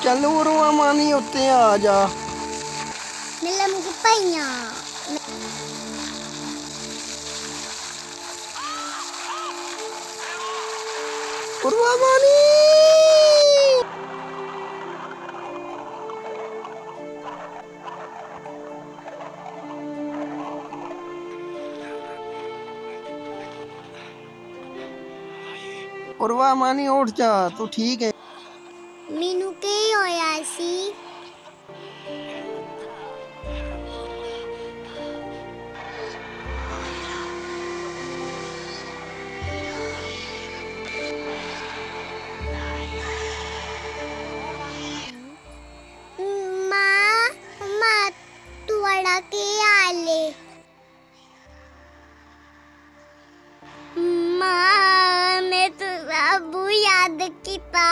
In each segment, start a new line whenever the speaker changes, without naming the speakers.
ਚੱਲ ਉਰੋਂ ਮਾਨੀ ਉੱਤੇ ਆ ਜਾ।
ਮਿਲਮ ਕੀ ਪਈਆਂ
ਉਰਵਾ ਮਾਨੀ ਉਰਵਾ ਮਾਨੀ ਉੱਠ ਜਾ, ਤੂੰ ਠੀਕ ਹੈ?
ਮੈਨੂੰ ਕੀ ਹੋਇਆ ਸੀ? ਮਾਂ ਤੁਹਾਡਾ ਕੀ ਹਾਲ ਹੈ? ਮਾਂ ਮੈਂ ਤੁਝੇ ਬਹੁਤ ਯਾਦ ਕੀਤਾ।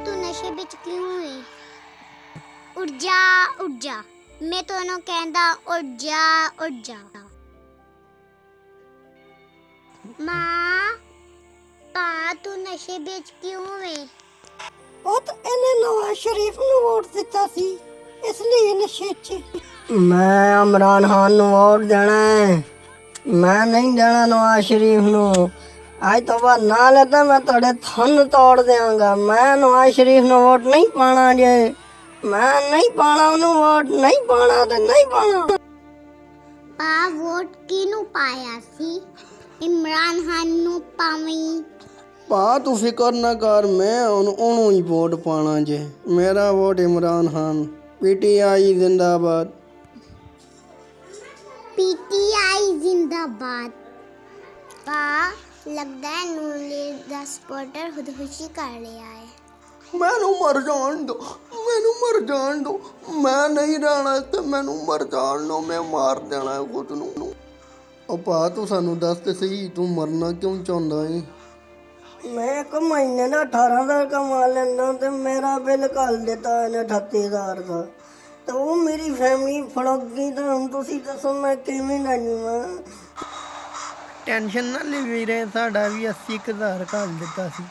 तू नशे बिच क्यों है? उठ जा मैं तोनों कहंदा उठ जा। मां पा तू नशे बिच क्यों है?
ਉਹ ਤਾਂ ਇਹਨੇ ਨਵਾਜ਼ ਸ਼ਰੀਫ ਨੂੰ ਵੋਟ ਦਿੱਤਾ ਸੀ, ਇਸ ਲਈ ਨਸ਼ੇ 'ਚ। ਮੈਂ ਇਮਰਾਨ ਖਾਨ ਨੂੰ ਵੋਟ ਦੇਣਾ ਹੈ, ਮੈਂ ਨਹੀਂ ਦੇਣਾ ਨਵਾਜ਼ ਸ਼ਰੀਫ ਨੂੰ। ਅੱਜ ਤੋਂ ਬਾਅਦ ਨਾ ਲੈਤਾ ਮੈਂ ਤੁਹਾਡੇ ਥੰਨ ਤੋੜ ਦਿਆਂਗਾ। ਮੈਂ ਨਵਾਜ਼ ਸ਼ਰੀਫ ਨੂੰ ਵੋਟ ਨਹੀਂ ਪਾਣਾ ਜੇ, ਮੈਂ ਨਹੀਂ ਪਾਣਾ ਉਹਨੂੰ ਵੋਟ, ਨਹੀਂ ਪਾਣਾ ਤੇ ਨਹੀਂ ਪਾਣਾ।
ਪਾ ਵੋਟ ਕਿਹਨੂੰ ਪਾਇਆ ਸੀ? ਇਮਰਾਨ ਖਾਨ ਨੂੰ ਪਾਵੀਂ।
ਭਾ ਤੂੰ ਫਿਕਰ ਨਾ ਕਰ, ਮੈਂ ਉਹਨੂੰ ਹੀ ਵੋਟ ਪਾਣਾ ਜੇ। ਮੇਰਾ ਵੋਟ ਇਮਰਾਨ ਖਾਨ। ਪੀਟੀਆਈ ਜ਼ਿੰਦਾਬਾਦ।
पीटीआई जिंदाबाद। पा लगता है नून लीग दा सपोर्टर खुदकुशी कर लिया है।
ਮੈਨੂੰ ਮਰ ਜਾਣ ਦੋ, ਮੈਨੂੰ ਮਰ ਜਾਣ ਦੋ, ਮੈਂ ਨਹੀਂ ਰਹਿਣਾ ਤੇ ਮੈਨੂੰ ਮਰ ਜਾਣ ਦੋ, ਮੈਂ ਮਾਰ ਦੇਣਾ ਖੁਦ ਨੂੰ। ਉਹ ਭਾ ਤੂੰ ਸਾਨੂੰ ਦੱਸ ਤੇ ਸਹੀ, ਤੂੰ ਮਰਨਾ ਕਿਉਂ ਚਾਹੁੰਦਾ ਏ?
ਮੈਂ ਇੱਕ ਮਹੀਨੇ ਦਾ 18,000 ਕਮਾ ਲੈਂਦਾ ਤੇ ਮੇਰਾ ਬਿੱਲ ਘੱਲ ਦਿੱਤਾ ਇਹਨੇ 38,000 ਦਾ, ਤੇ ਉਹ ਮੇਰੀ ਫੈਮਿਲੀ ਫੜਕ ਗਈ। ਤਾਂ ਹੁਣ ਤੁਸੀਂ ਦੱਸੋ ਮੈਂ ਕਿਵੇਂ ਨਾ ਜੀਵਾਂ?
ਟੈਨਸ਼ਨ ਨਾ ਲੈ ਵੀਰੇ, ਸਾਡਾ ਵੀ 80,000 ਘੱਲ ਦਿੱਤਾ ਸੀ।